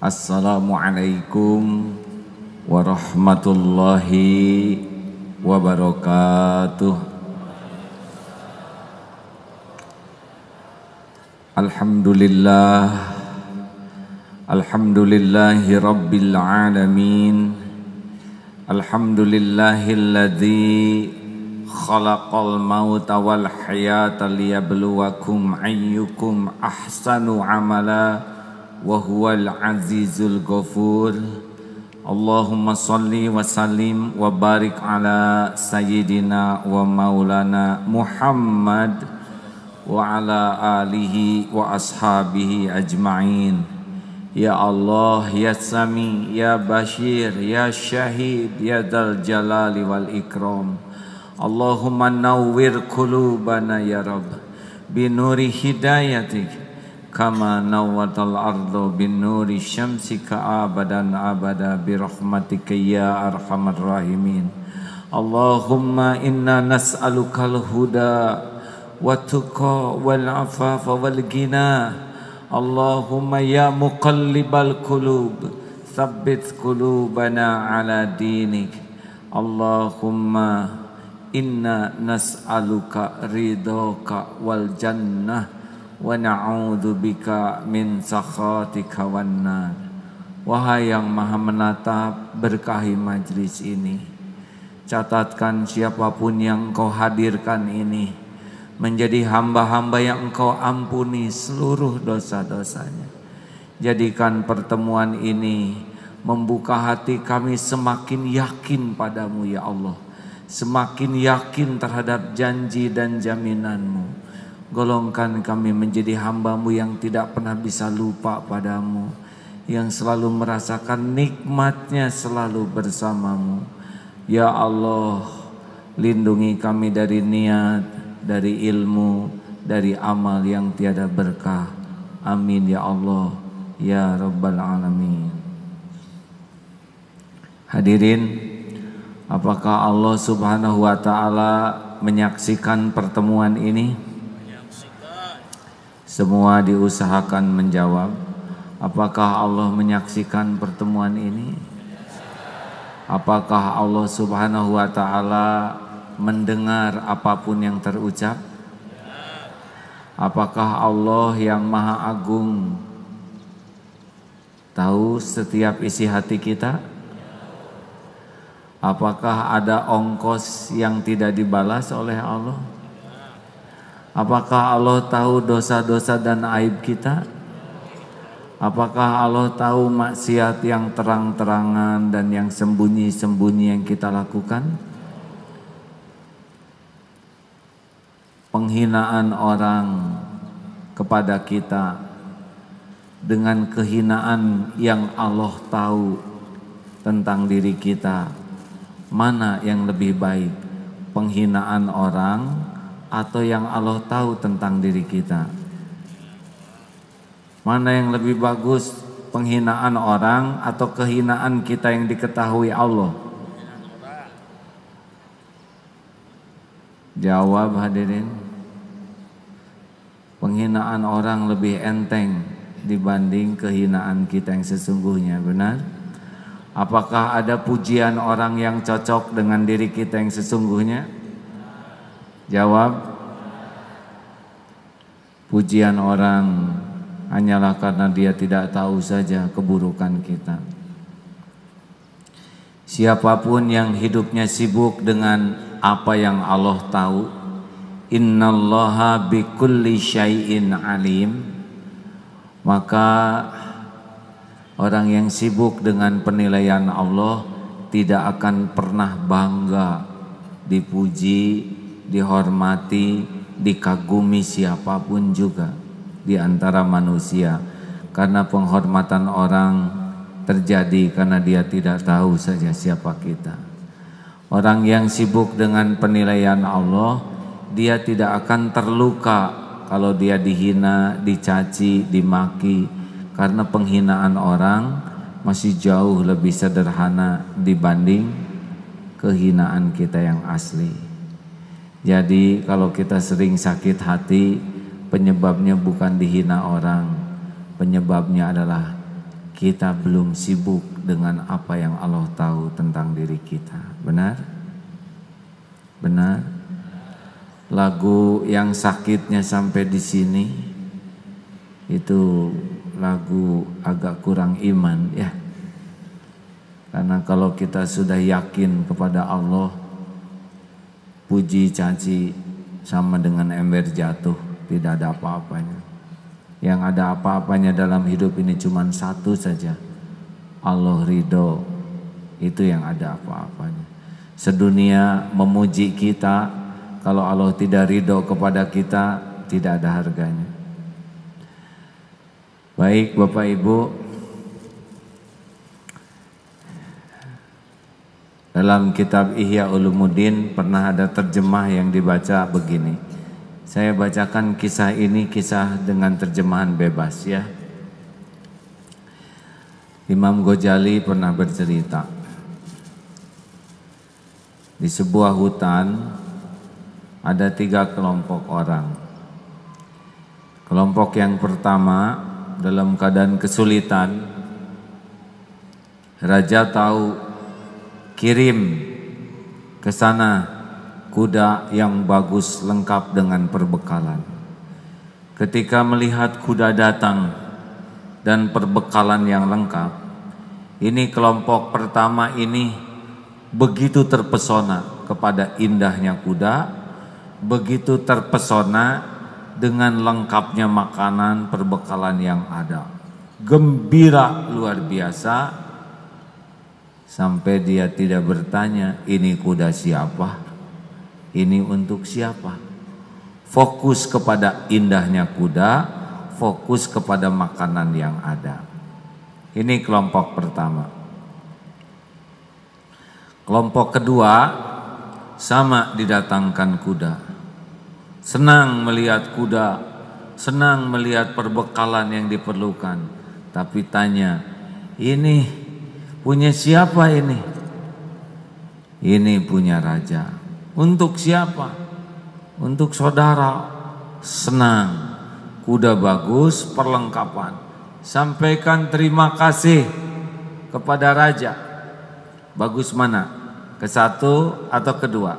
Assalamualaikum warahmatullahi wabarakatuh. Alhamdulillahi rabbil alamin. Alhamdulillahilladzi khalaqal mauta wal hayata liyabluwakum ayyukum ahsanu amala wa huwal azizul ghafur. Allahumma salli wa sallim wa barik ala sayyidina wa maulana Muhammad wa ala alihi wa ashabihi ajma'in. Ya Allah, ya Sami, ya Bashir, ya Syahid, ya Dzal Jalali wal Ikram. Allahumma nawwir qulubana ya Rabb binuri hidayatik kama nawwatal ardu binuri syamsika abadan abada birahmatika ya arhamar rahimin. Allahumma inna nas'alukal huda wa tuqa wal afafa wal ghina. Allahumma ya muqallibal qulub tsabbit qulubana ala dinik. Allahumma inna nas'aluka ridhaka wal jannah wa na'udzubika min sakhatika wan nar. Wahai yang maha menatap, berkahi majlis ini. Catatkan siapapun yang engkau hadirkan ini menjadi hamba-hamba yang engkau ampuni seluruh dosa-dosanya. Jadikan pertemuan ini membuka hati kami semakin yakin padamu ya Allah, semakin yakin terhadap janji dan jaminanmu. Golongkan kami menjadi hamba-Mu yang tidak pernah bisa lupa padamu, yang selalu merasakan nikmatnya selalu bersamamu. Ya Allah, lindungi kami dari niat, dari ilmu, dari amal yang tiada berkah. Amin ya Allah, ya Rabbal Alamin. Hadirin, apakah Allah Subhanahu wa Ta'ala menyaksikan pertemuan ini? Semua diusahakan menjawab. Apakah Allah menyaksikan pertemuan ini? Apakah Allah Subhanahu wa Ta'ala mendengar apapun yang terucap? Apakah Allah yang Maha Agung tahu setiap isi hati kita? Apakah ada ongkos yang tidak dibalas oleh Allah? Apakah Allah tahu dosa-dosa dan aib kita? Apakah Allah tahu maksiat yang terang-terangan dan yang sembunyi-sembunyi yang kita lakukan? Penghinaan orang kepada kita dengan kehinaan yang Allah tahu tentang diri kita, mana yang lebih baik? Penghinaan orang atau yang Allah tahu tentang diri kita? Mana yang lebih bagus, penghinaan orang atau kehinaan kita yang diketahui Allah? Jawab hadirin. Penghinaan orang lebih enteng dibanding kehinaan kita yang sesungguhnya, benar? Apakah ada pujian orang yang cocok dengan diri kita yang sesungguhnya? Jawab. Pujian orang hanyalah karena dia tidak tahu saja keburukan kita. Siapapun yang hidupnya sibuk dengan apa yang Allah tahu, innallaha bikulli syai'in alim, maka orang yang sibuk dengan penilaian Allah tidak akan pernah bangga dipuji, dihormati, dikagumi siapapun juga di antara manusia. Karena penghormatan orang terjadi karena dia tidak tahu saja siapa kita. Orang yang sibuk dengan penilaian Allah, dia tidak akan terluka kalau dia dihina, dicaci, dimaki. Karena penghinaan orang masih jauh lebih sederhana dibanding kehinaan kita yang asli. Jadi kalau kita sering sakit hati, penyebabnya bukan dihina orang, penyebabnya adalah kita belum sibuk dengan apa yang Allah tahu tentang diri kita. Benar? Benar? Lagu yang sakitnya sampai di sini itu lagu agak kurang iman ya. Karena kalau kita sudah yakin kepada Allah, puji caci sama dengan ember jatuh, tidak ada apa-apanya. Yang ada apa-apanya dalam hidup ini cuma satu saja, Allah ridho, itu yang ada apa-apanya. Sedunia memuji kita, kalau Allah tidak ridho kepada kita, tidak ada harganya. Baik Bapak Ibu, dalam kitab Ihya Ulumuddin pernah ada terjemah yang dibaca begini. Saya bacakan kisah ini, kisah dengan terjemahan bebas ya. Imam Ghazali pernah bercerita, di sebuah hutan ada 3 kelompok orang. Kelompok yang pertama dalam keadaan kesulitan, raja tahu, kirim ke sana kuda yang bagus lengkap dengan perbekalan. Ketika melihat kuda datang dan perbekalan yang lengkap, ini kelompok pertama ini begitu terpesona kepada indahnya kuda, begitu terpesona dengan lengkapnya makanan perbekalan yang ada. Gembira luar biasa, sampai dia tidak bertanya, ini kuda siapa? Ini untuk siapa? Fokus kepada indahnya kuda, fokus kepada makanan yang ada. Ini kelompok pertama. Kelompok kedua, sama didatangkan kuda. Senang melihat kuda, senang melihat perbekalan yang diperlukan. Tapi tanya, ini punya siapa ini? Ini punya raja. Untuk siapa? Untuk saudara. Senang, kuda bagus, perlengkapan. Sampaikan terima kasih kepada raja. Bagus mana? Ke satu atau kedua?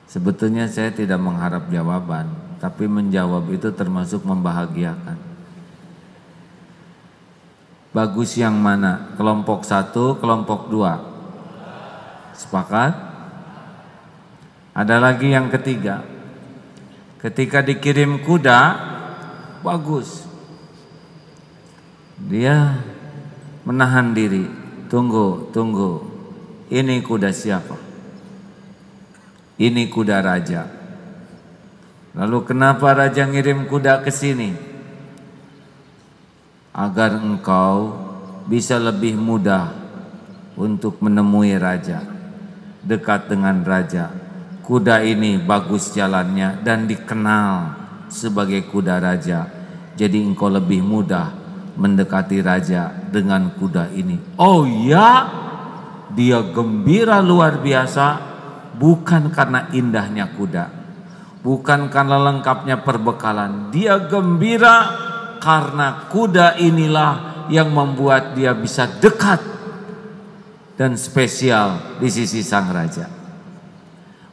Sebetulnya saya tidak mengharap jawaban, tapi menjawab itu termasuk membahagiakan. Bagus yang mana? Kelompok 1, kelompok 2. Sepakat? Ada lagi yang ketiga. Ketika dikirim kuda, bagus. Dia menahan diri. Tunggu. Ini kuda siapa? Ini kuda raja. Lalu kenapa raja ngirim kuda ke sini? Agar engkau bisa lebih mudah untuk menemui raja, dekat dengan raja. Kuda ini bagus jalannya dan dikenal sebagai kuda raja. Jadi engkau lebih mudah mendekati raja dengan kuda ini. Oh ya, dia gembira luar biasa. Bukan karena indahnya kuda, bukan karena lengkapnya perbekalan. Dia gembira karena kuda inilah yang membuat dia bisa dekat dan spesial di sisi sang raja.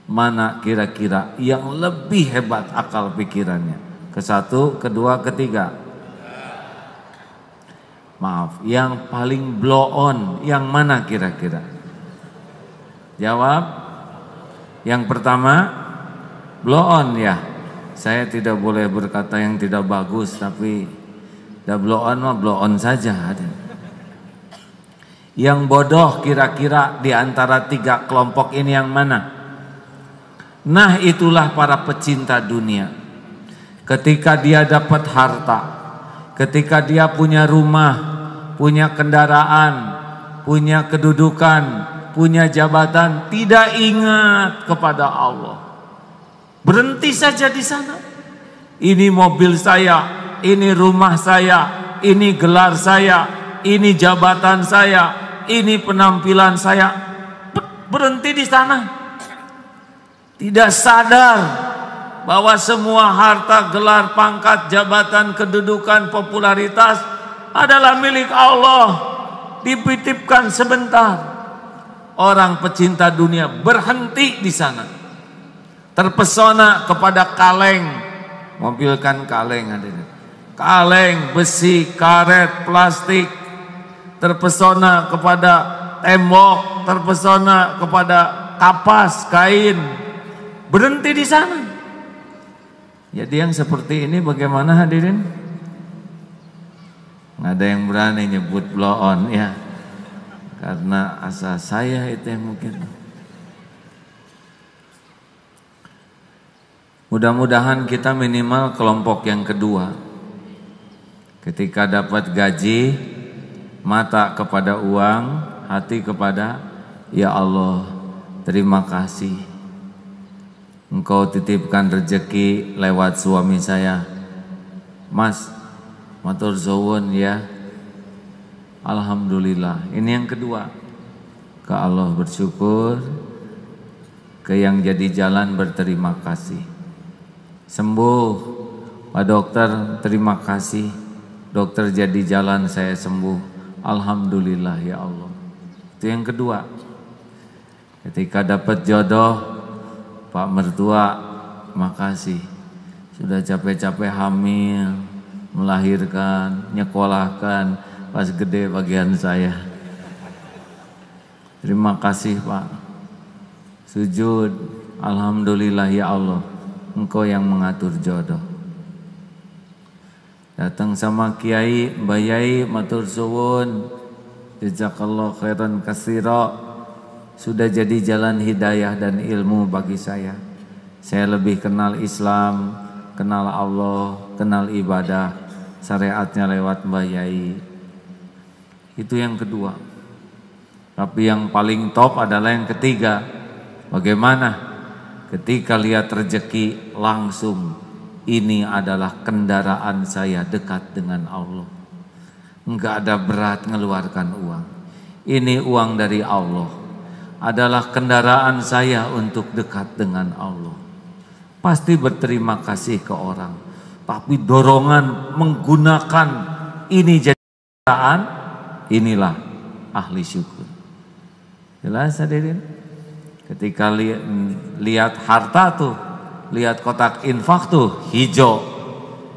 Mana kira-kira yang lebih hebat akal pikirannya? Ke satu, kedua, ketiga? Maaf, yang paling blow on yang mana kira-kira? Jawab. Yang pertama, blow on ya. Saya tidak boleh berkata yang tidak bagus, tapi dah blow on mah blow on saja. Yang bodoh kira-kira di antara 3 kelompok ini yang mana? Nah, itulah para pecinta dunia. Ketika dia dapat harta, ketika dia punya rumah, punya kendaraan, punya kedudukan, punya jabatan, tidak ingat kepada Allah. Berhenti saja di sana. Ini mobil saya, ini rumah saya, ini gelar saya, ini jabatan saya, ini penampilan saya. Berhenti di sana. Tidak sadar bahwa semua harta, gelar, pangkat, jabatan, kedudukan, popularitas adalah milik Allah, dititipkan sebentar. Orang pecinta dunia berhenti di sana, terpesona kepada kaleng, mobil kan kaleng, hadirin, kaleng, besi, karet, plastik, terpesona kepada tembok, terpesona kepada kapas, kain, berhenti di sana. Jadi yang seperti ini bagaimana hadirin? Nggak ada yang berani nyebut blow on ya, karena asa saya itu yang mungkin. Mudah-mudahan kita minimal kelompok yang kedua. Ketika dapat gaji, mata kepada uang, hati kepada ya Allah, terima kasih Engkau titipkan rezeki lewat suami saya. Mas, matur suwun ya. Alhamdulillah. Ini yang kedua. Ke Allah bersyukur, ke yang jadi jalan berterima kasih. Sembuh, Pak Dokter, terima kasih. Dokter jadi jalan, saya sembuh. Alhamdulillah ya Allah. Itu yang kedua. Ketika dapat jodoh, Pak Mertua, makasih. Sudah capek-capek hamil, melahirkan, nyekolahkan, pas gede bagian saya. Terima kasih Pak. Sujud, alhamdulillah ya Allah, Engkau yang mengatur jodoh. Datang sama Kiai, Mbak Yai, matur suwun, jazakallah khairan katsira. Sudah jadi jalan hidayah dan ilmu bagi saya. Saya lebih kenal Islam, kenal Allah, kenal ibadah, syariatnya lewat Mbak Yai. Itu yang kedua. Tapi yang paling top adalah yang ketiga. Bagaimana? Ketika lihat rezeki langsung, ini adalah kendaraan saya dekat dengan Allah. Enggak ada berat ngeluarkan uang. Ini uang dari Allah. Adalah kendaraan saya untuk dekat dengan Allah. Pasti berterima kasih ke orang. Tapi dorongan menggunakan ini jadi kendaraan, inilah ahli syukur. Jelas hadirin? Ketika lihat harta tuh, lihat kotak infak tuh hijau,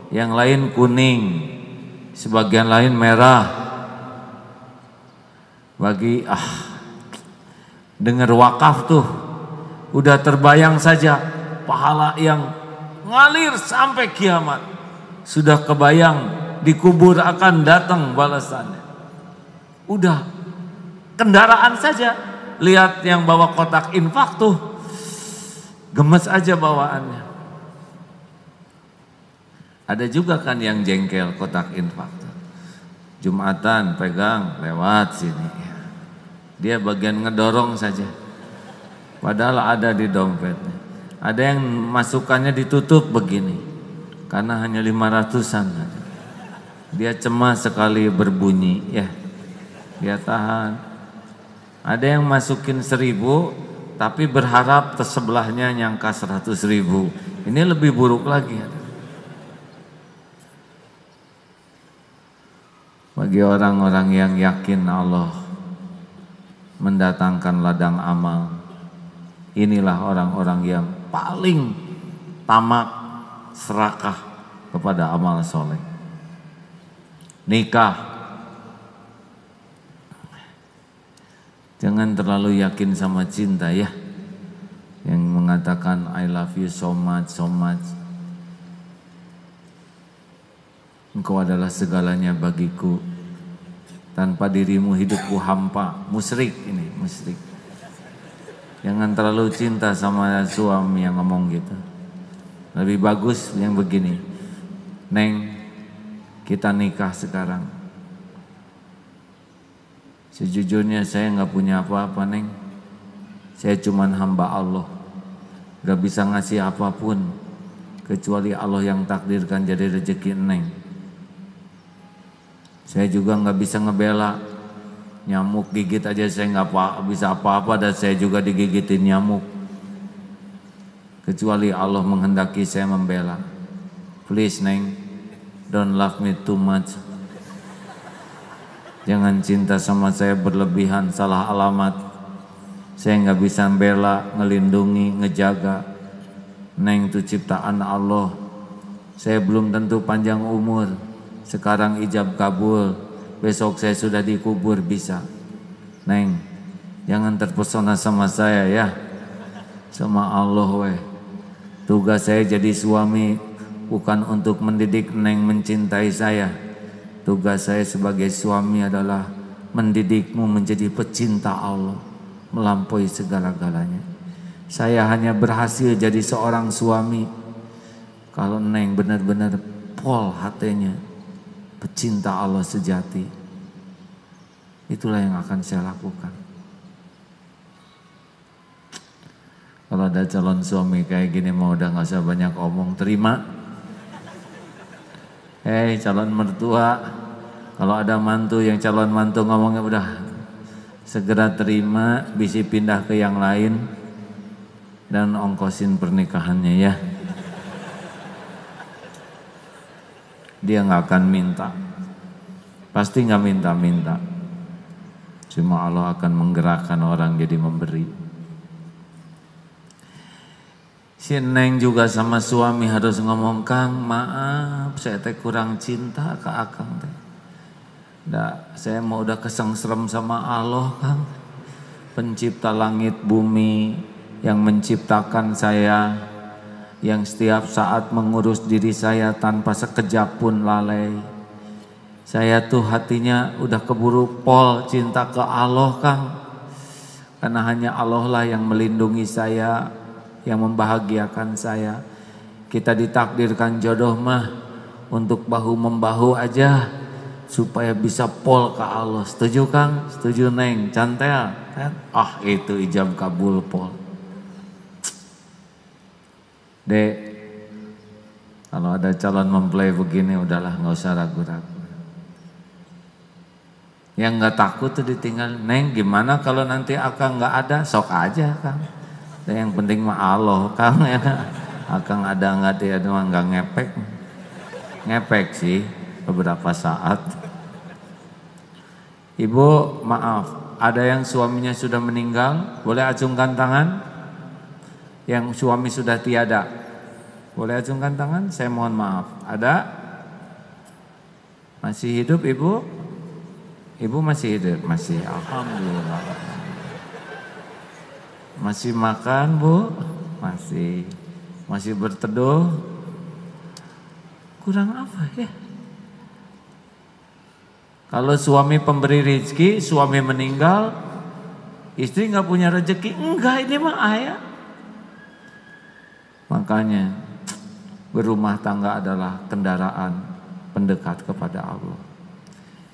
yang lain kuning, sebagian lain merah. Bagi dengar wakaf tuh udah terbayang saja pahala yang ngalir sampai kiamat. Sudah kebayang di kubur akan datang balasannya. Udah kendaraan saja, lihat yang bawa kotak infak tuh gemes aja bawaannya. Ada juga kan yang jengkel kotak infak tuh. Jumatan pegang lewat sini. Dia bagian ngedorong saja. Padahal ada di dompetnya. Ada yang masukannya ditutup begini. Karena hanya 500-an. Dia cemas sekali berbunyi. Ya, dia tahan. Ada yang masukin 1000, tapi berharap sebelahnya nyangka 100.000. Ini lebih buruk lagi. Bagi orang-orang yang yakin Allah mendatangkan ladang amal, inilah orang-orang yang paling tamak, serakah kepada amal soleh. Nikah, jangan terlalu yakin sama cinta ya, yang mengatakan I love you so much, so much. Engkau adalah segalanya bagiku. Tanpa dirimu hidupku hampa. Musyrik ini, musyrik. Jangan terlalu cinta sama suami yang ngomong gitu. Lebih bagus yang begini. Neng, kita nikah sekarang. Sejujurnya saya nggak punya apa-apa Neng. Saya cuman hamba Allah. Gak bisa ngasih apapun kecuali Allah yang takdirkan jadi rezeki Neng. Saya juga nggak bisa ngebela, nyamuk gigit aja saya nggak bisa apa-apa, dan saya juga digigitin nyamuk. Kecuali Allah menghendaki saya membela. Please Neng, don't love me too much. Jangan cinta sama saya berlebihan, salah alamat. Saya nggak bisa bela, ngelindungi, ngejaga. Neng itu ciptaan Allah. Saya belum tentu panjang umur. Sekarang ijab kabul, besok saya sudah dikubur bisa. Neng, jangan terpesona sama saya ya. Sama Allah weh. Tugas saya jadi suami bukan untuk mendidik Neng mencintai saya. Tugas saya sebagai suami adalah mendidikmu menjadi pecinta Allah, melampaui segala-galanya. Saya hanya berhasil jadi seorang suami kalau Neng benar-benar pol hatinya, pecinta Allah sejati. Itulah yang akan saya lakukan. Kalau ada calon suami kayak gini mau udah gak usah banyak omong, terima. Hei calon mertua, kalau ada mantu yang calon mantu ngomongnya udah segera terima, bisa pindah ke yang lain dan ongkosin pernikahannya ya. Dia gak akan minta, pasti gak minta-minta. Cuma Allah akan menggerakkan orang jadi memberi. Si Neng juga sama suami harus ngomong, Kang maaf saya teh kurang cinta ke Akang teh. Saya mau udah kesengsrem sama Allah Kang, pencipta langit bumi, yang menciptakan saya, yang setiap saat mengurus diri saya tanpa sekejap pun lalai. Saya tuh hatinya udah keburu pol cinta ke Allah Kang, karena hanya Allah lah yang melindungi saya, yang membahagiakan saya. Kita ditakdirkan jodoh mah untuk bahu-membahu aja supaya bisa pol ke Allah. Setuju Kang? Setuju Neng? Cantel kan? Itu ijab kabul pol. Dek, kalau ada calon mempelai begini udahlah nggak usah ragu-ragu. Yang nggak takut tuh ditinggal. Neng gimana kalau nanti Akang nggak ada? Sok aja Kang. Yang penting mah Allah Kang ya. Akang ada nggak dia doang nggak ngepek. Ngepek sih beberapa saat. Ibu maaf, ada yang suaminya sudah meninggal, boleh acungkan tangan. Yang suami sudah tiada, boleh acungkan tangan. Saya mohon maaf. Ada? Masih hidup ibu? Ibu masih hidup? Masih, alhamdulillah. Masih makan bu? Masih. Masih berteduh? Kurang apa ya? Kalau suami pemberi rezeki, suami meninggal, istri nggak punya rezeki, enggak ini mah ayah. Makanya berumah tangga adalah kendaraan pendekat kepada Allah.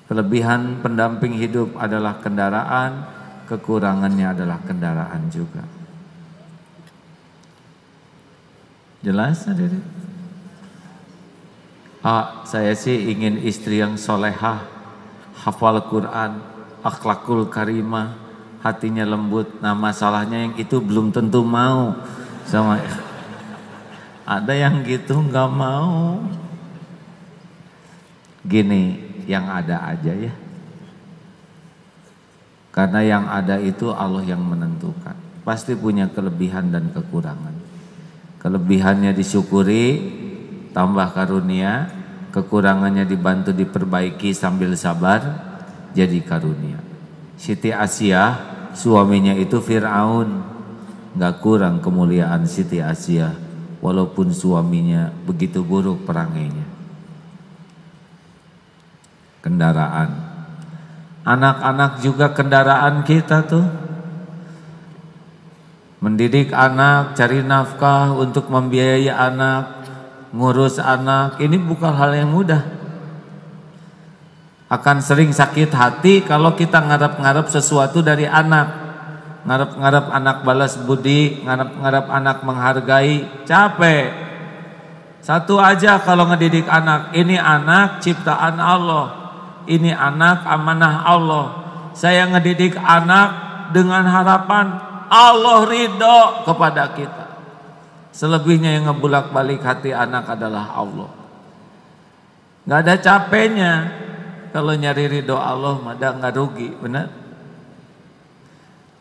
Kelebihan pendamping hidup adalah kendaraan, kekurangannya adalah kendaraan juga. Jelas hadirin? Saya sih ingin istri yang solehah, hafal Quran, akhlakul karimah, hatinya lembut. Nah masalahnya yang itu belum tentu mau sama. Ada yang gitu nggak mau. Gini, yang ada aja ya. Karena yang ada itu Allah yang menentukan. Pasti punya kelebihan dan kekurangan. Kelebihannya disyukuri, tambah karunia. Kekurangannya dibantu diperbaiki sambil sabar, jadi karunia. Siti Asia, suaminya itu Fir'aun. Gak kurang kemuliaan Siti Asia, walaupun suaminya begitu buruk perangainya. Kendaraan. Anak-anak juga kendaraan kita tuh. Mendidik anak, cari nafkah untuk membiayai anak, ngurus anak, ini bukan hal yang mudah. Akan sering sakit hati kalau kita ngarep-ngarep sesuatu dari anak. Ngarep-ngarep anak balas budi, ngarep-ngarep anak menghargai, capek. Satu aja kalau ngedidik anak, ini anak ciptaan Allah, ini anak amanah Allah. Saya ngedidik anak dengan harapan Allah ridho kepada kita. Selebihnya yang ngebulak balik hati anak adalah Allah. Gak ada capeknya. Kalau nyari ridho Allah mah nggak rugi, benar?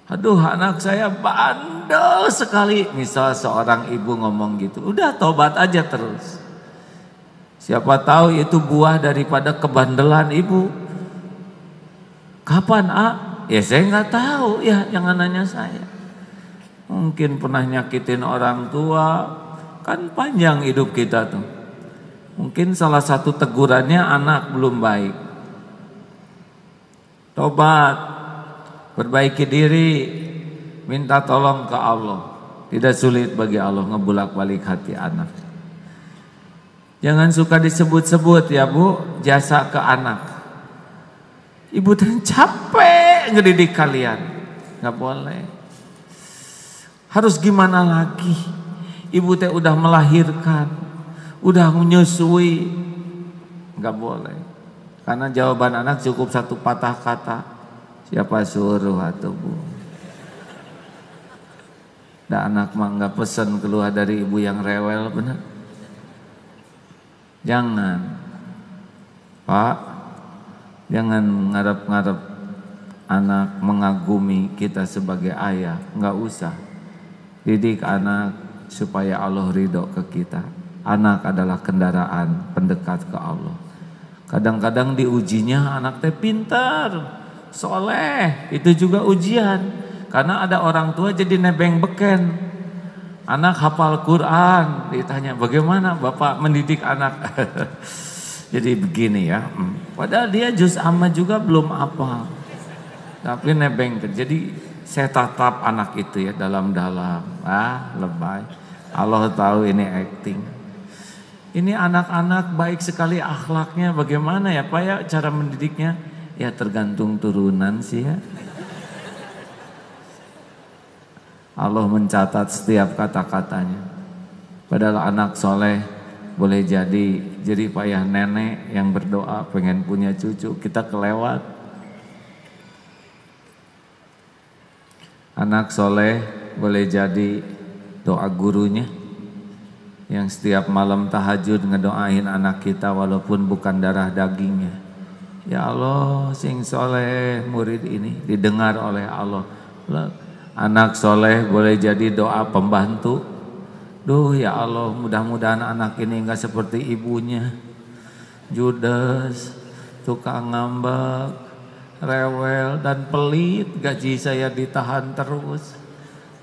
Aduh, anak saya bandel sekali. Misal seorang ibu ngomong gitu, udah tobat aja terus. Siapa tahu itu buah daripada kebandelan ibu. Kapan, Ya saya nggak tahu, ya jangan nanya saya. Mungkin pernah nyakitin orang tua, kan panjang hidup kita tuh. Mungkin salah satu tegurannya anak belum baik. Tobat, perbaiki diri, minta tolong ke Allah. Tidak sulit bagi Allah ngebulak-balik hati anak. Jangan suka disebut-sebut ya Bu, jasa ke anak. Ibu teh capek ngedidik kalian, nggak boleh. Harus gimana lagi? Ibu teh udah melahirkan, udah menyusui, nggak boleh. Karena jawaban anak cukup satu patah kata, siapa suruh atau Bu? Dan anak mah nggak pesen keluar dari ibu yang rewel, benar? Jangan, Pak, jangan ngarep-ngarep anak mengagumi kita sebagai ayah, nggak usah. Didik anak supaya Allah ridho ke kita. Anak adalah kendaraan pendekat ke Allah. Kadang-kadang diujinya anak teh pintar, soleh, itu juga ujian. Karena ada orang tua jadi nebeng beken. Anak hafal Quran, ditanya bagaimana Bapak mendidik anak. Jadi begini ya, padahal dia juz amma juga belum hafal. Tapi nebeng, jadi saya tatap anak itu ya dalam-dalam. Lebay. Allah tahu ini acting. Ini anak-anak baik sekali akhlaknya, bagaimana ya Pak ya cara mendidiknya? Ya tergantung turunan sih ya. Allah mencatat setiap kata-katanya. Padahal anak soleh boleh jadi payah nenek yang berdoa pengen punya cucu, kita kelewat. Anak soleh boleh jadi doa gurunya yang setiap malam tahajud ngedoain anak kita walaupun bukan darah dagingnya. Ya Allah, sing soleh murid ini didengar oleh Allah. Anak soleh boleh jadi doa pembantu. Duh ya Allah, mudah-mudahan anak ini enggak seperti ibunya, judes, tukang ngambek, rewel dan pelit, gaji saya ditahan terus.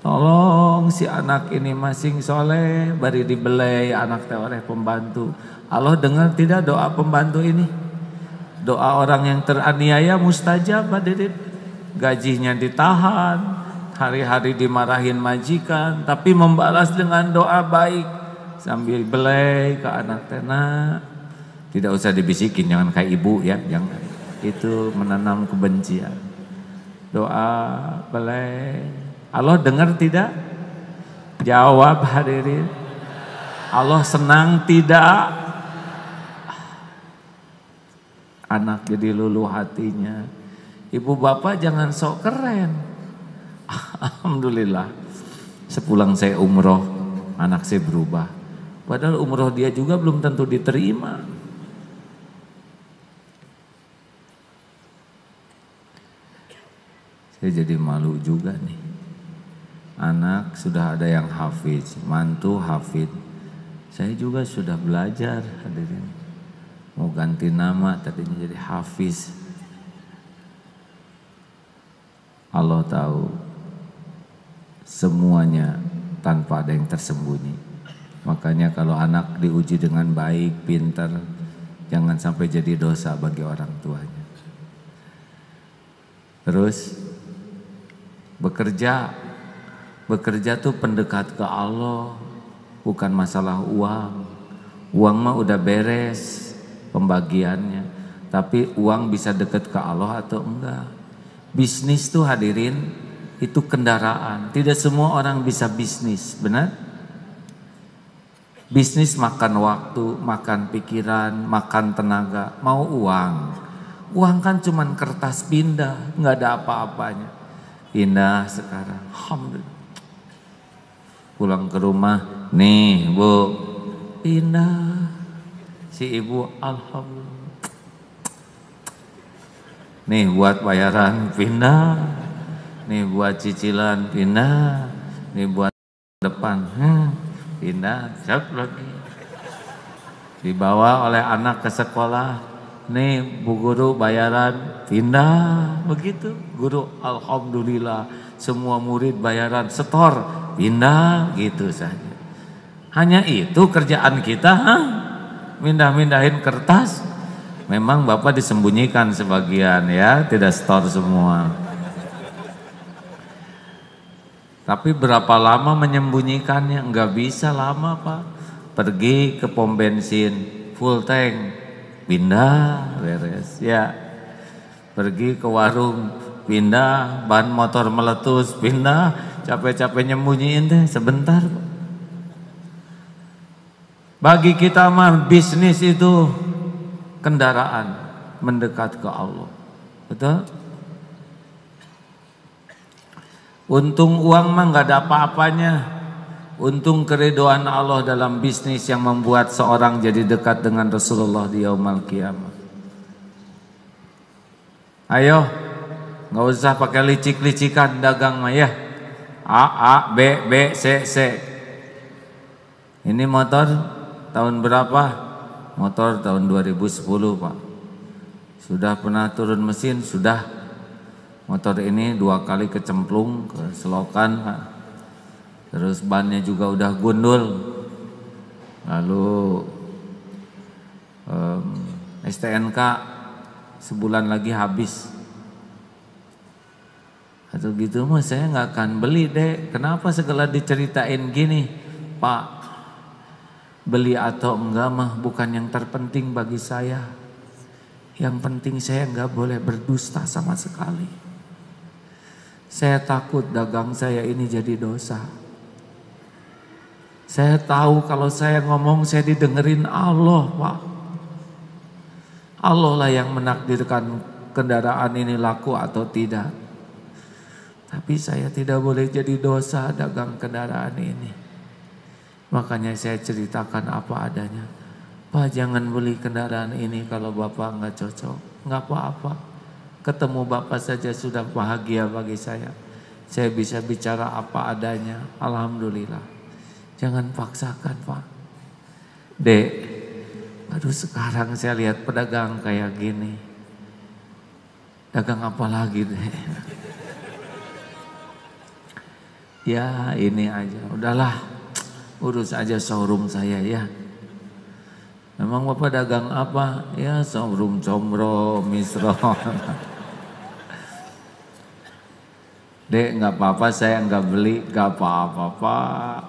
Tolong si anak ini masing soleh, bari dibelai anak teh oleh pembantu. Allah dengar tidak doa pembantu ini? Doa orang yang teraniaya mustajab, hadirin. Gajinya ditahan, hari-hari dimarahin majikan, tapi membalas dengan doa baik sambil belai ke anak tena. Tidak usah dibisikin, jangan kayak ibu ya, jangan. Itu menanam kebencian. Doa belai. Allah dengar tidak? Jawab hadirin. Allah senang tidak? Anak jadi luluh hatinya. Ibu bapak jangan sok keren. Alhamdulillah, sepulang saya umroh, anak saya berubah. Padahal umroh dia juga belum tentu diterima. Saya jadi malu juga nih. Anak sudah ada yang hafiz, mantu hafid. Saya juga sudah belajar, hadirin. Mau ganti nama tadinya jadi hafiz. Allah tahu semuanya tanpa ada yang tersembunyi. Makanya kalau anak diuji dengan baik, pintar, jangan sampai jadi dosa bagi orang tuanya. Terus bekerja tuh pendekat ke Allah, bukan masalah uang. Uang mah udah beres pembagiannya, tapi uang bisa dekat ke Allah atau enggak. Bisnis tuh hadirin itu kendaraan. Tidak semua orang bisa bisnis, benar? Bisnis makan waktu, makan pikiran, makan tenaga, mau uang. Uang kan cuman kertas pindah, nggak ada apa-apanya. Pindah sekarang, alhamdulillah. Pulang ke rumah, nih Bu, pindah. Si ibu, alhamdulillah. Nih buat bayaran pindah, nih buat cicilan pindah, nih buat depan pindah, siap lagi. Dibawa oleh anak ke sekolah, nih Bu Guru bayaran pindah, begitu. Guru alhamdulillah semua murid bayaran setor pindah, gitu saja. Hanya itu kerjaan kita, mindah-mindahin kertas. Memang Bapak disembunyikan sebagian ya, tidak setor semua. Tapi berapa lama menyembunyikannya? Enggak bisa lama Pak. Pergi ke pom bensin, full tank, pindah, beres ya. Pergi ke warung, pindah, ban motor meletus, pindah, capek-capek nyembunyiin deh sebentar. Bagi kita mah bisnis itu kendaraan mendekat ke Allah. Betul? Untung uang mah nggak ada apa-apanya. Untung keridhaan Allah dalam bisnis yang membuat seorang jadi dekat dengan Rasulullah di yaumul qiyamah. Ayo, nggak usah pakai licik-licikan dagang mah ya. A, B, C. Ini motor tahun berapa? Motor tahun 2010 Pak. Sudah pernah turun mesin? Sudah. Motor ini 2 kali kecemplung ke selokan Pak. Terus bannya juga udah gundul. Lalu STNK sebulan lagi habis. Atau gitu mah saya nggak akan beli deh. Kenapa segala diceritain gini Pak? Beli atau enggak mah bukan yang terpenting bagi saya. Yang penting saya enggak boleh berdusta sama sekali. Saya takut dagang saya ini jadi dosa. Saya tahu kalau saya ngomong saya didengerin Allah Pak. Allah lah yang menakdirkan kendaraan ini laku atau tidak. Tapi saya tidak boleh jadi dosa dagang kendaraan ini. Makanya saya ceritakan apa adanya. Pak, jangan beli kendaraan ini kalau Bapak nggak cocok. Nggak apa-apa. Ketemu Bapak saja sudah bahagia bagi saya. Saya bisa bicara apa adanya. Alhamdulillah. Jangan paksakan Pak. Dek, aduh sekarang saya lihat pedagang kayak gini. Dagang apa lagi dek? Ya ini aja. Udahlah. Urus aja showroom saya ya. Memang Bapak dagang apa? Ya showroom comro, misro. Dek nggak apa-apa saya nggak beli, nggak apa-apa Pak.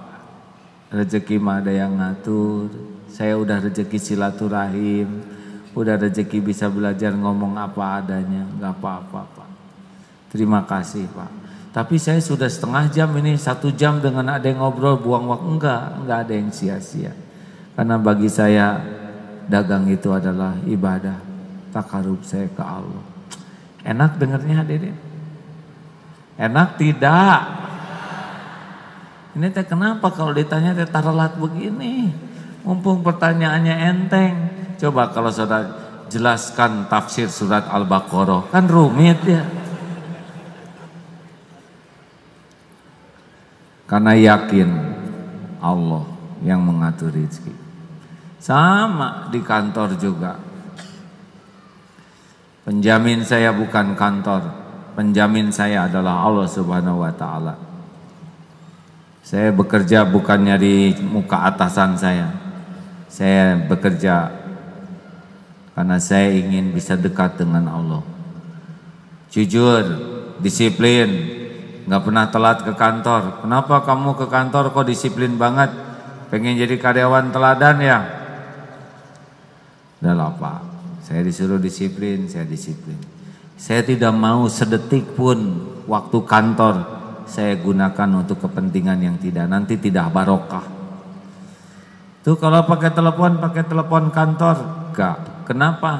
Rezeki mah ada yang ngatur. Saya udah rezeki silaturahim, udah rezeki bisa belajar ngomong apa adanya, nggak apa-apa Pak. Terima kasih Pak. Tapi saya sudah setengah jam ini, 1 jam dengan ada yang ngobrol buang waktu. Enggak ada yang sia-sia. Karena bagi saya dagang itu adalah ibadah, takarub saya ke Allah. Enak dengernya hadirin? Enak tidak? Ini teh kenapa kalau ditanya teh tarelat begini? Mumpung pertanyaannya enteng. Coba kalau saudara jelaskan tafsir surat Al-Baqarah, kan rumit ya. Karena yakin Allah yang mengatur rezeki. Sama di kantor juga. Penjamin saya bukan kantor. Penjamin saya adalah Allah Subhanahu wa taala. Saya bekerja bukannya di muka atasan saya. Saya bekerja karena saya ingin bisa dekat dengan Allah. Jujur, disiplin. Nggak pernah telat ke kantor. Kenapa kamu ke kantor kok disiplin banget? Pengen jadi karyawan teladan ya? Udah lah Pak, saya disuruh disiplin, saya disiplin. Saya tidak mau sedetik pun waktu kantor saya gunakan untuk kepentingan yang nanti tidak barokah. Tuh kalau pakai telepon kantor, enggak. Kenapa?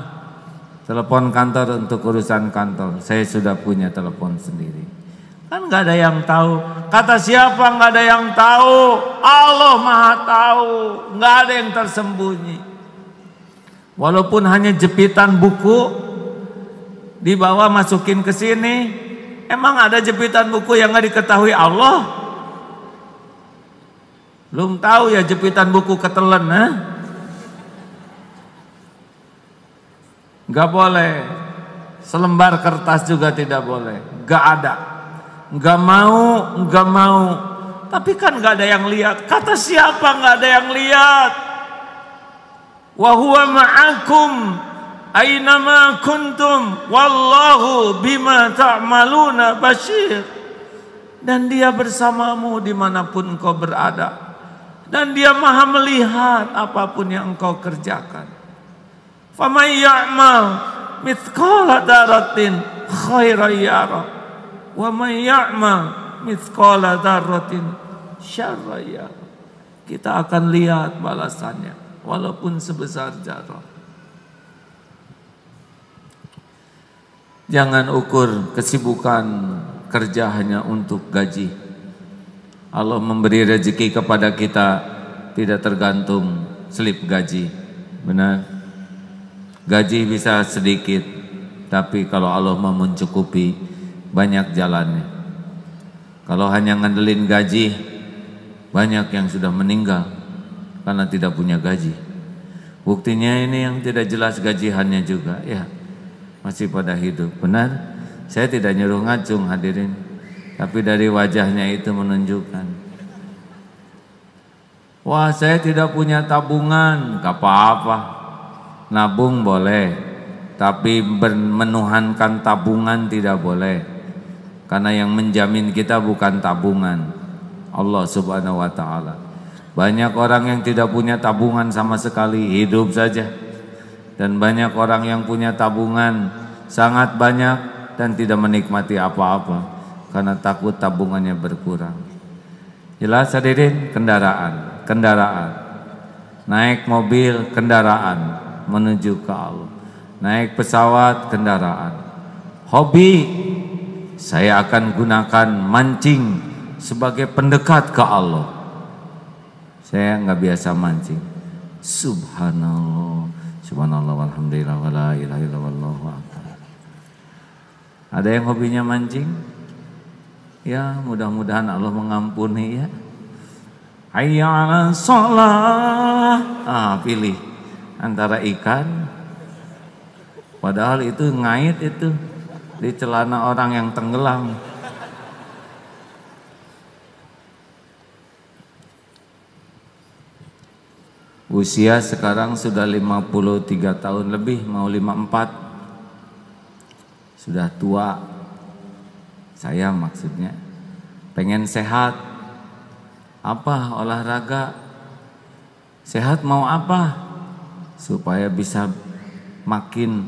Telepon kantor untuk urusan kantor. Saya sudah punya telepon sendiri. Kan nggak ada yang tahu. Kata siapa nggak ada yang tahu? Allah Maha tahu. Nggak ada yang tersembunyi. Walaupun hanya jepitan buku, dibawa masukin ke sini. Emang ada jepitan buku yang nggak diketahui Allah? Belum tahu ya jepitan buku ketelen, Nggak boleh. Selembar kertas juga tidak boleh. Nggak ada. Nggak mau. Tapi kan nggak ada yang lihat. Kata siapa nggak ada yang lihat? Wa huwa ma'akum aynama kuntum wallahu bima ta'maluna basyir. Dan dia bersamamu dimanapun engkau berada. Dan dia maha melihat apapun yang engkau kerjakan. Faman ya'mal mithqala dzarratin khairan yara wa man ya'mal mithqala dzarratin syarran yara. Kita akan lihat balasannya walaupun sebesar zarah. Jangan ukur kesibukan kerja hanya untuk gaji. Allah memberi rezeki kepada kita tidak tergantung slip gaji. Benar? Gaji bisa sedikit, tapi kalau Allah mau mencukupi banyak jalannya. Kalau hanya ngandelin gaji, banyak yang sudah meninggal karena tidak punya gaji. Buktinya ini yang tidak jelas gajiannya juga, ya masih pada hidup. Benar? Saya tidak nyuruh ngacung hadirin, tapi dari wajahnya itu menunjukkan. Wah, saya tidak punya tabungan, gak apa-apa. Nabung boleh, tapi menuhankan tabungan tidak boleh. Karena yang menjamin kita bukan tabungan, Allah Subhanahu wa ta'ala. Banyak orang yang tidak punya tabungan sama sekali, hidup saja. Dan banyak orang yang punya tabungan sangat banyak dan tidak menikmati apa-apa karena takut tabungannya berkurang. Jelas hadirin? Kendaraan. Naik mobil, kendaraan menuju ke Allah. Naik pesawat, kendaraan. Hobi, saya akan gunakan mancing sebagai pendekat ke Allah. Saya nggak biasa mancing. Subhanallah, subhanallah, walhamdulillah, wala ilaha illallah, wallahu akbar. Ada yang hobinya mancing? Ya, mudah-mudahan Allah mengampuni ya. Hayya 'alas shalah. Pilih antara ikan, padahal itu ngait itu di celana orang yang tenggelam. Usia sekarang sudah 53 tahun lebih, mau 54. Sudah tua. Saya maksudnya pengen sehat. Apa olahraga? Sehat mau apa? Supaya bisa makin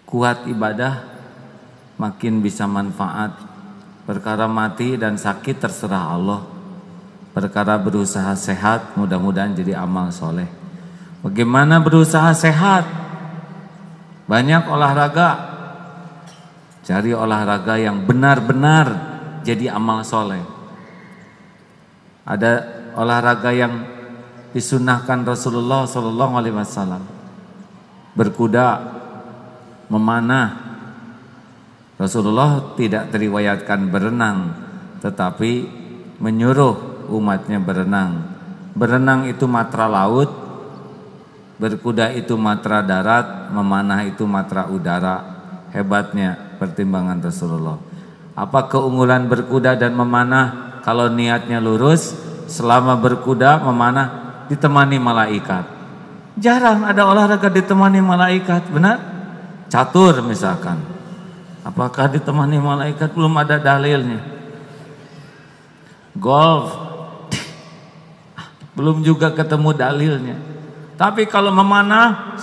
kuat ibadah, makin bisa manfaat. Perkara mati dan sakit terserah Allah. Perkara berusaha sehat, mudah-mudahan jadi amal soleh. Bagaimana berusaha sehat? Banyak olahraga. Cari olahraga yang benar-benar jadi amal soleh. Ada olahraga yang disunahkan Rasulullah SAW, berkuda, memanah. Rasulullah tidak teriwayatkan berenang, tetapi menyuruh umatnya berenang. Berenang itu matra laut, berkuda itu matra darat, memanah itu matra udara. Hebatnya pertimbangan Rasulullah. Apa keunggulan berkuda dan memanah? Kalau niatnya lurus, selama berkuda memanah ditemani malaikat. Jarang ada olahraga ditemani malaikat, benar? Catur misalkan, apakah ditemani malaikat? Belum ada dalilnya. Golf, belum juga ketemu dalilnya. Tapi kalau memanah,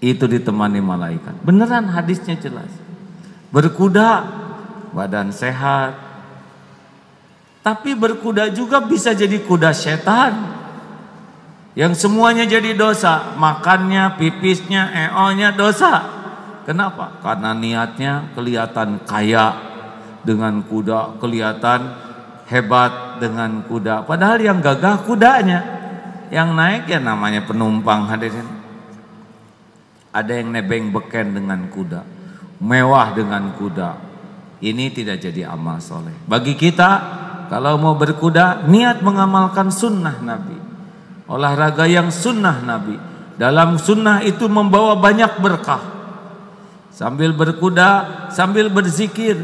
itu ditemani malaikat. Beneran hadisnya jelas. Berkuda, badan sehat. Tapi berkuda juga bisa jadi kuda setan, yang semuanya jadi dosa. Makannya, pipisnya, EO-nya dosa. Kenapa? Karena niatnya kelihatan kaya dengan kuda, kelihatan hebat dengan kuda. Padahal yang gagah kudanya, yang naik ya namanya penumpang hadirin. Ada yang nebeng beken dengan kuda, mewah dengan kuda. Ini tidak jadi amal soleh. Bagi kita, kalau mau berkuda, niat mengamalkan sunnah Nabi, olahraga yang sunnah Nabi. Dalam sunnah itu membawa banyak berkah. Sambil berkuda, sambil berzikir,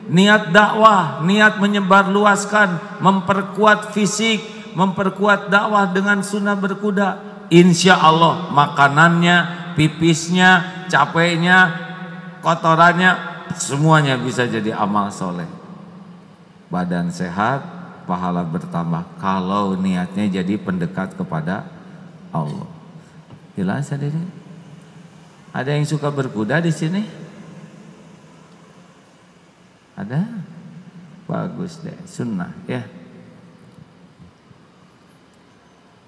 niat dakwah, niat menyebarluaskan, memperkuat fisik, memperkuat dakwah dengan sunnah berkuda. Insya Allah makanannya, pipisnya, capeknya, kotorannya, semuanya bisa jadi amal soleh. Badan sehat, pahala bertambah kalau niatnya jadi pendekat kepada Allah. Jelas hadirin? Ada yang suka berkuda di sini? Ada? Bagus deh, sunnah ya.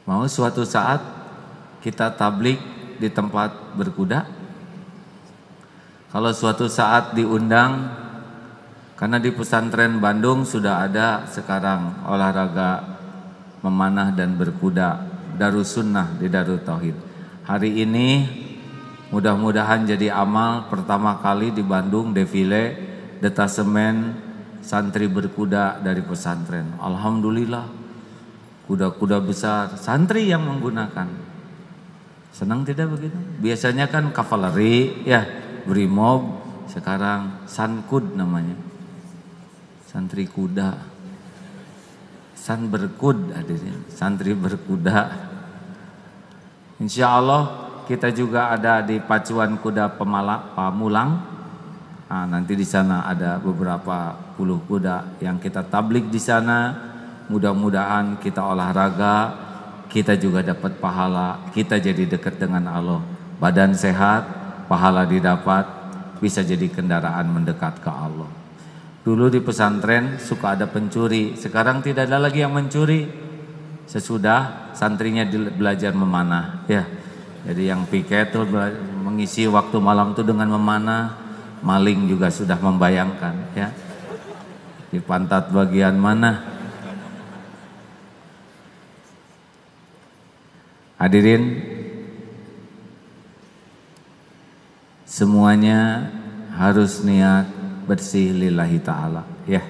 Mau suatu saat kita tablik di tempat berkuda? Kalau suatu saat diundang, karena di pesantren Bandung sudah ada sekarang olahraga memanah dan berkuda, Darus Sunnah di Darut Tauhid. Hari ini mudah-mudahan jadi amal pertama kali di Bandung defile detasemen santri berkuda dari pesantren. Alhamdulillah, kuda-kuda besar, santri yang menggunakan. Senang tidak begitu? Biasanya kan kavaleri, ya, brimob, sekarang sankud namanya. Santri kuda. San berkud hadirin, santri berkuda. Insya Allah kita juga ada di pacuan kuda Pamulang. Nah, nanti di sana ada beberapa puluh kuda yang kita tablik di sana. Mudah-mudahan kita olahraga, kita juga dapat pahala, kita jadi dekat dengan Allah. Badan sehat, pahala didapat, bisa jadi kendaraan mendekat ke Allah. Dulu di pesantren suka ada pencuri, sekarang tidak ada lagi yang mencuri. Sesudah santrinya belajar memanah, ya. Jadi yang piket tuh mengisi waktu malam tuh dengan memanah, maling juga sudah membayangkan, ya. Di pantat bagian mana? Hadirin, semuanya harus niat bersih lillahi ta'ala, ya.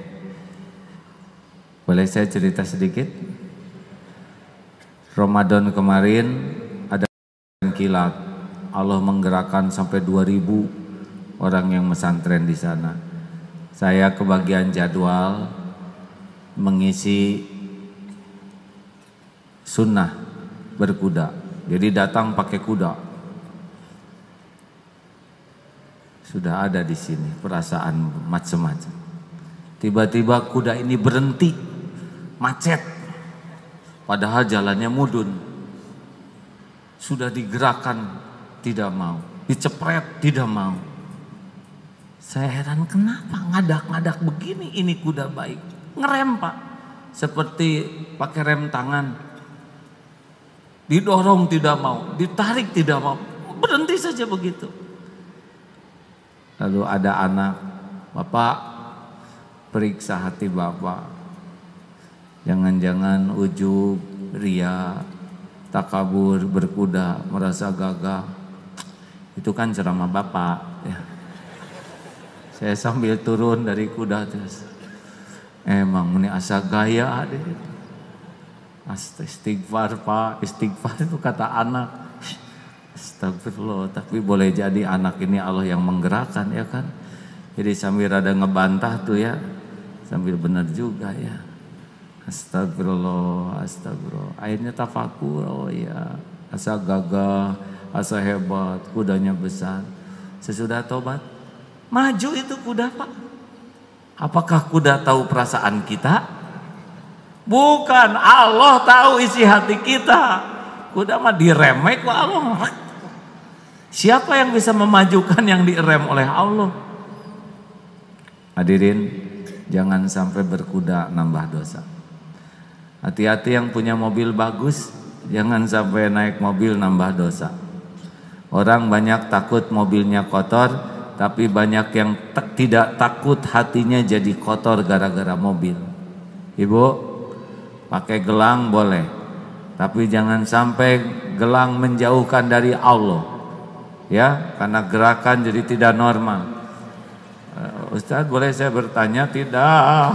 Boleh saya cerita sedikit? Ramadan kemarin ada kilat, Allah menggerakkan sampai 2000 orang yang pesantren di sana. Saya kebagian jadwal mengisi sunnah berkuda, jadi datang pakai kuda. Sudah ada di sini perasaan macam-macam. Tiba-tiba kuda ini berhenti, macet, padahal jalannya mudun. Sudah digerakkan, tidak mau, dicepret, tidak mau. Saya heran, kenapa ngadak-ngadak begini, ini kuda baik. Ngerem Pak, seperti pakai rem tangan. Didorong tidak mau, ditarik tidak mau, berhenti saja begitu. Lalu ada anak, Bapak periksa hati Bapak. Jangan-jangan ujub, ria, takabur, berkuda, merasa gagah. Itu kan ceramah Bapak, ya. Saya sambil turun dari kuda terus, emang ini asa gaya deh. Istighfar Pak, istighfar itu kata anak. Astagfirullah, tapi boleh jadi anak ini Allah yang menggerakkan, ya kan. Jadi sambil rada ngebantah tuh ya, sambil benar juga ya. Astagfirullah, astagfirullah. Akhirnya tafakur, oh ya, asa gagah, asa hebat, kudanya besar. Sesudah tobat, maju itu kuda Pak. Apakah kuda tahu perasaan kita? Bukan, Allah tahu isi hati kita. Kuda mah diremek kok Allah. Siapa yang bisa memajukan yang direm oleh Allah? Hadirin, jangan sampai berkuda nambah dosa. Hati-hati yang punya mobil bagus, jangan sampai naik mobil nambah dosa. Orang banyak takut mobilnya kotor, tapi banyak yang tidak takut hatinya jadi kotor gara-gara mobil. Ibu, pakai gelang boleh, tapi jangan sampai gelang menjauhkan dari Allah. ya, karena gerakan jadi tidak normal. Ustaz, boleh saya bertanya? Tidak.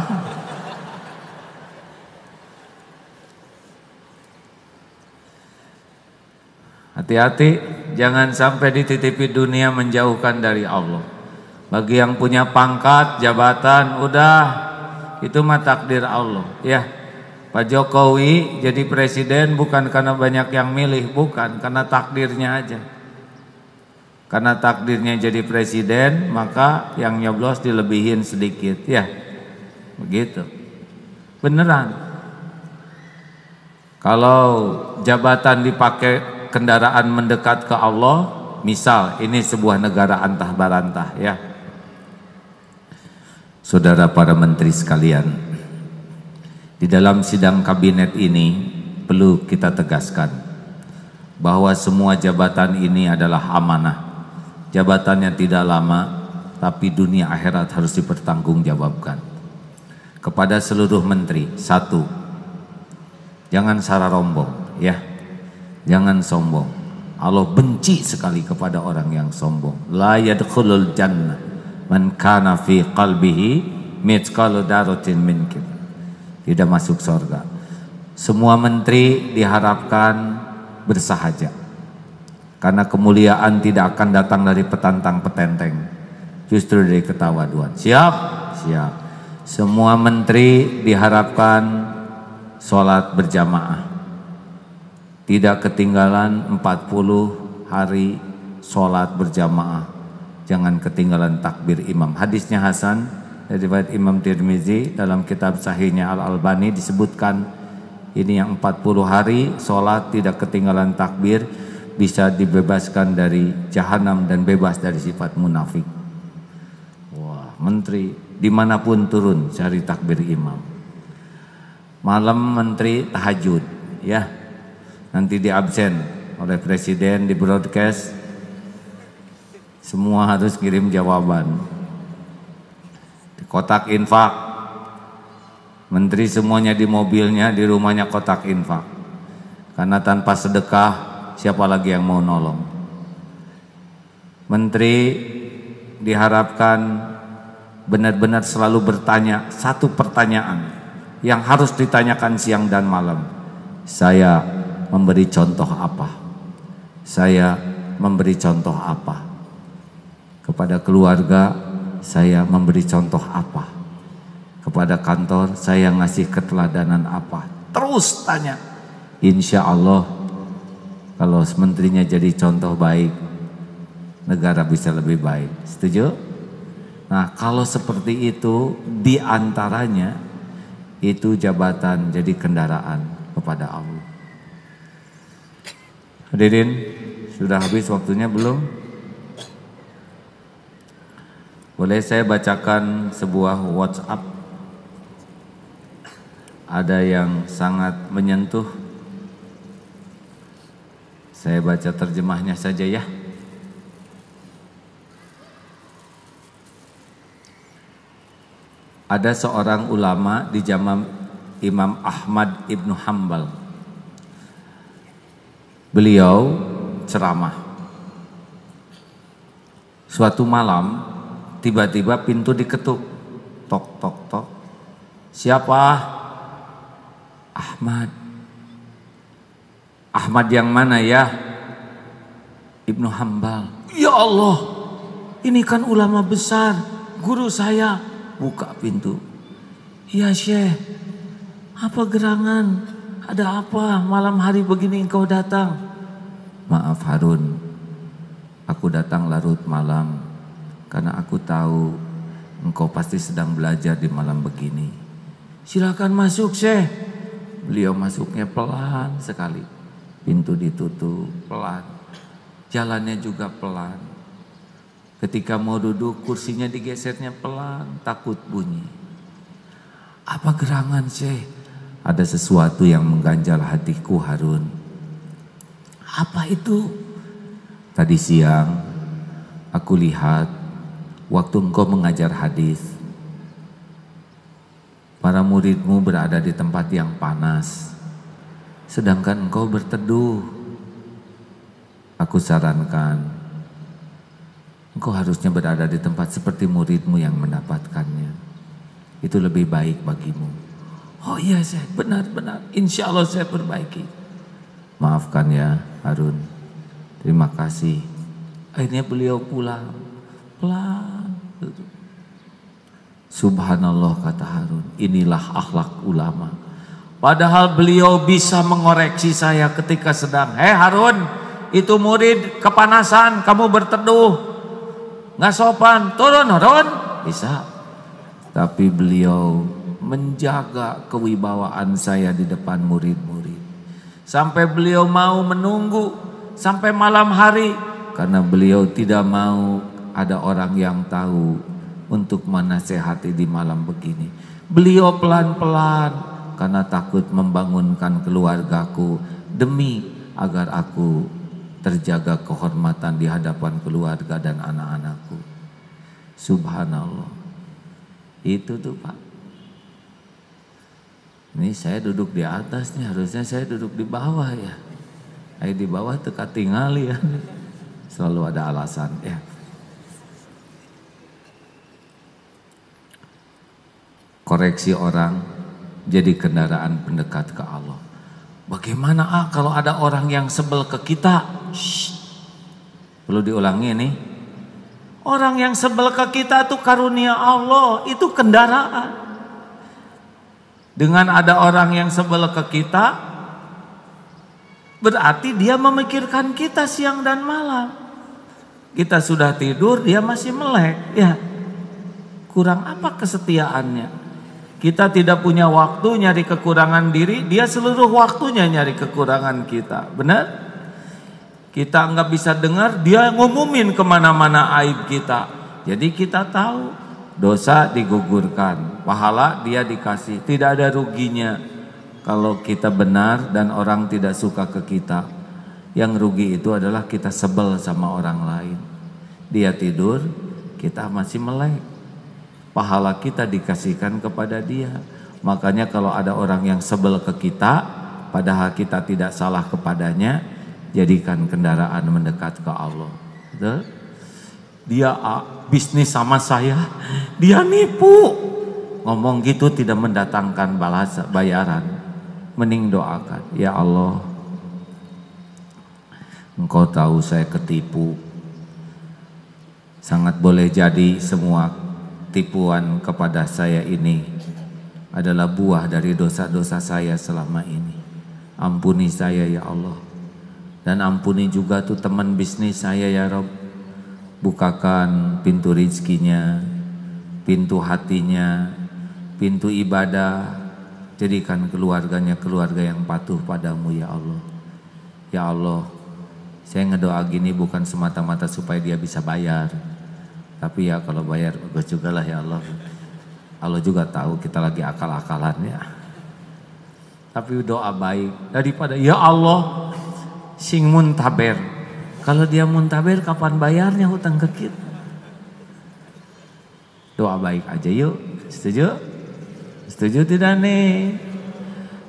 Hati-hati, jangan sampai dititipi dunia menjauhkan dari Allah. Bagi yang punya pangkat, jabatan, udah, itu mah takdir Allah. Ya, Pak Jokowi jadi presiden bukan karena banyak yang milih, bukan, karena takdirnya aja. Karena takdirnya jadi presiden, maka yang nyoblos dilebihin sedikit, ya, begitu. Beneran. Kalau jabatan dipakai kendaraan mendekat ke Allah, misal ini sebuah negara antah barantah, ya. Saudara para menteri sekalian, di dalam sidang kabinet ini perlu kita tegaskan bahwa semua jabatan ini adalah amanah. Jabatannya tidak lama, tapi dunia akhirat harus dipertanggungjawabkan. Kepada seluruh menteri, satu, jangan salah rombong, ya. Jangan sombong. Allah benci sekali kepada orang yang sombong. La yadkhulul jannah man kana fi qalbihi mithqalu dzarratin min kibr. Tidak masuk surga. Semua menteri diharapkan bersahaja. Karena kemuliaan tidak akan datang dari petantang petenteng, justru dari ketawaduan. Siap? Siap. Semua menteri diharapkan sholat berjamaah. Tidak ketinggalan 40 hari sholat berjamaah. Jangan ketinggalan takbir imam. Hadisnya Hasan dari riwayat Imam Tirmizi, dalam kitab sahihnya Al-Albani disebutkan ini yang 40 hari sholat tidak ketinggalan takbir, bisa dibebaskan dari jahanam dan bebas dari sifat munafik. Wah, menteri dimanapun turun cari takbir imam. Malam menteri tahajud, ya, nanti di absen oleh presiden, di broadcast, semua harus kirim jawaban. Di kotak infak, menteri semuanya di mobilnya, di rumahnya kotak infak. Karena tanpa sedekah siapa lagi yang mau nolong? Menteri diharapkan benar-benar selalu bertanya satu pertanyaan yang harus ditanyakan siang dan malam. Saya memberi contoh apa? Saya memberi contoh apa? Kepada keluarga, saya memberi contoh apa? Kepada kantor, saya ngasih keteladanan apa? Terus tanya. Insya Allah, kalau menterinya jadi contoh baik, negara bisa lebih baik. Setuju? Nah, kalau seperti itu, diantaranya itu jabatan jadi kendaraan kepada Allah. Hadirin, sudah habis waktunya belum? Boleh saya bacakan sebuah WhatsApp? Ada yang sangat menyentuh. Saya baca terjemahnya saja, ya. Ada seorang ulama di zaman Imam Ahmad Ibnu Hanbal. Beliau ceramah. Suatu malam tiba-tiba pintu diketuk. Tok tok tok. Siapa? Ahmad. Ahmad yang mana ya? Ibnu Hanbal. Ya Allah, ini kan ulama besar, guru saya. Buka pintu. Ya Syekh, apa gerangan? Ada apa malam hari begini engkau datang? Maaf Harun, aku datang larut malam karena aku tahu engkau pasti sedang belajar di malam begini. Silakan masuk Syekh. Beliau masuknya pelan sekali. Pintu ditutup pelan, jalannya juga pelan. Ketika mau duduk, kursinya digesernya pelan, takut bunyi. Apa gerangan Syekh? Ada sesuatu yang mengganjal hatiku Harun. Apa itu? Tadi siang aku lihat waktu engkau mengajar hadis, para muridmu berada di tempat yang panas, sedangkan engkau berteduh. Aku sarankan harusnya berada di tempat seperti muridmu yang mendapatkannya. Itu lebih baik bagimu. Oh iya Syekh, benar-benar, insya Allah saya perbaiki. Maafkan ya Harun, terima kasih. Akhirnya beliau pulang, pelan. Subhanallah kata Harun, inilah akhlak ulama. Padahal beliau bisa mengoreksi saya ketika sedang, hei Harun, itu murid kepanasan, kamu berteduh, nggak sopan, turun Harun, bisa. Tapi beliau menjaga kewibawaan saya di depan murid-murid. Sampai beliau mau menunggu sampai malam hari, karena beliau tidak mau ada orang yang tahu untuk menasehati di malam begini. Beliau pelan-pelan karena takut membangunkan keluargaku, demi agar aku terjaga kehormatan di hadapan keluarga dan anak-anakku. Subhanallah. Itu tuh Pak. Ini saya duduk di atas nih, harusnya saya duduk di bawah ya. Ayo di bawah teka tinggal ya. Selalu ada alasan ya. Koreksi orang jadi kendaraan pendekat ke Allah. Bagaimana kalau ada orang yang sebel ke kita? Shh. Perlu diulangi nih. Orang yang sebel ke kita itu karunia Allah, itu kendaraan. Dengan ada orang yang sebel ke kita, berarti dia memikirkan kita siang dan malam. Kita sudah tidur, dia masih melek. Ya, kurang apa kesetiaannya? Kita tidak punya waktu nyari kekurangan diri, dia seluruh waktunya nyari kekurangan kita. Benar? Kita nggak bisa dengar, dia ngumumin kemana-mana aib kita. Jadi kita tahu, dosa digugurkan, pahala dia dikasih, tidak ada ruginya. Kalau kita benar dan orang tidak suka ke kita, yang rugi itu adalah kita sebel sama orang lain. Dia tidur, kita masih melek, pahala kita dikasihkan kepada dia. Makanya kalau ada orang yang sebel ke kita, padahal kita tidak salah kepadanya, jadikan kendaraan mendekat ke Allah. Betul? Dia bisnis sama saya, dia nipu. Ngomong gitu tidak mendatangkan bayaran. Mending doakan, ya Allah, Engkau tahu saya ketipu. Sangat boleh jadi semua tipuan kepada saya ini adalah buah dari dosa-dosa saya selama ini. Ampuni saya ya Allah. Dan ampuni juga tuh teman bisnis saya ya Rabb. Bukakan pintu rizkinya, pintu hatinya, pintu ibadah. Jadikan keluarganya keluarga yang patuh padamu ya Allah. Ya Allah, saya ngedoa gini bukan semata-mata supaya dia bisa bayar. Tapi ya kalau bayar bagus juga lah ya Allah. Allah juga tahu kita lagi akal-akalan ya. Tapi doa baik daripada ya Allah sing muntaber. Kalau dia muntaber kapan bayarnya hutang ke kita? Doa baik aja yuk. Setuju? Setuju tidak nih?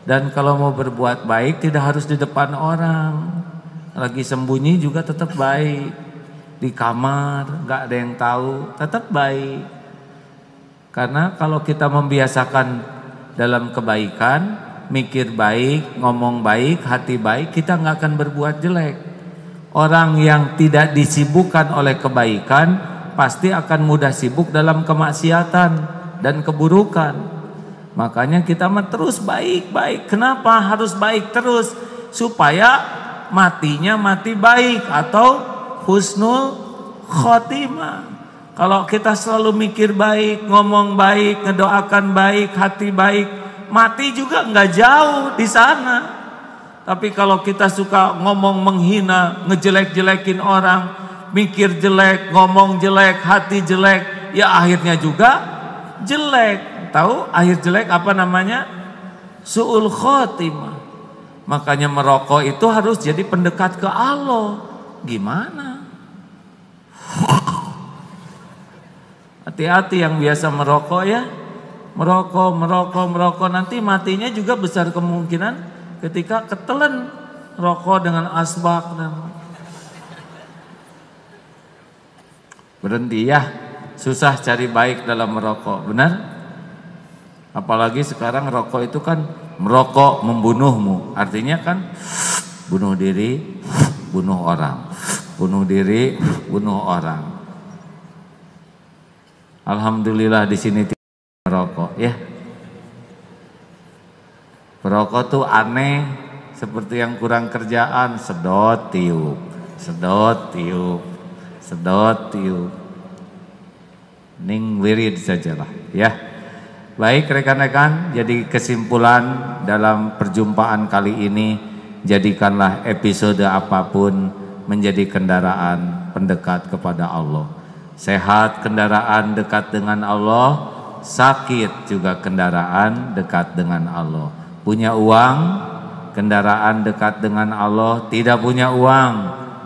Dan kalau mau berbuat baik tidak harus di depan orang. Lagi sembunyi juga tetap baik. Di kamar gak ada yang tahu, tetap baik. Karena kalau kita membiasakan dalam kebaikan, mikir baik, ngomong baik, hati baik, kita gak akan berbuat jelek. Orang yang tidak disibukkan oleh kebaikan pasti akan mudah sibuk dalam kemaksiatan dan keburukan. Makanya kita terus baik-baik. Kenapa harus baik terus? Supaya matinya mati baik atau husnul khotimah. Kalau kita selalu mikir baik, ngomong baik, ngedoakan baik, hati baik, mati juga nggak jauh di sana. Tapi kalau kita suka ngomong menghina, ngejelek-jelekin orang, mikir jelek, ngomong jelek, hati jelek, ya akhirnya juga jelek. Tahu akhir jelek apa namanya? Su'ul khotimah. Makanya merokok itu harus jadi pendekat ke Allah. Gimana? Hati-hati yang biasa merokok ya. Merokok, nanti matinya juga besar kemungkinan ketika ketelan rokok dengan asbak dan Berhenti ya. Susah cari baik dalam merokok, benar? Apalagi sekarang rokok itu kan merokok membunuhmu. Artinya kan bunuh diri, bunuh orang. Bunuh diri, bunuh orang. Alhamdulillah di sini tidak merokok ya. Perokok tuh aneh, seperti yang kurang kerjaan, sedot tiup, sedot tiup, sedot tiup. Ning wirid sajalah ya. Baik rekan-rekan, jadi kesimpulan dalam perjumpaan kali ini, jadikanlah episode apapun menjadi kendaraan pendekat kepada Allah. Sehat kendaraan dekat dengan Allah, sakit juga kendaraan dekat dengan Allah. Punya uang, kendaraan dekat dengan Allah. Tidak punya uang,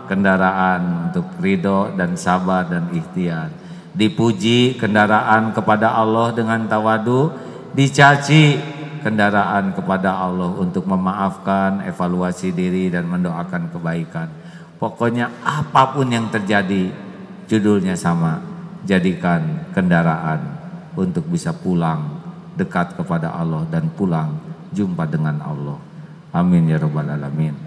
kendaraan untuk ridho dan sabar dan ikhtiar. Dipuji, kendaraan kepada Allah dengan tawadu. Dicaci, kendaraan kepada Allah untuk memaafkan, evaluasi diri dan mendoakan kebaikan. Pokoknya apapun yang terjadi, judulnya sama, jadikan kendaraan untuk bisa pulang dekat kepada Allah dan pulang jumpa dengan Allah. Amin ya rabbal alamin.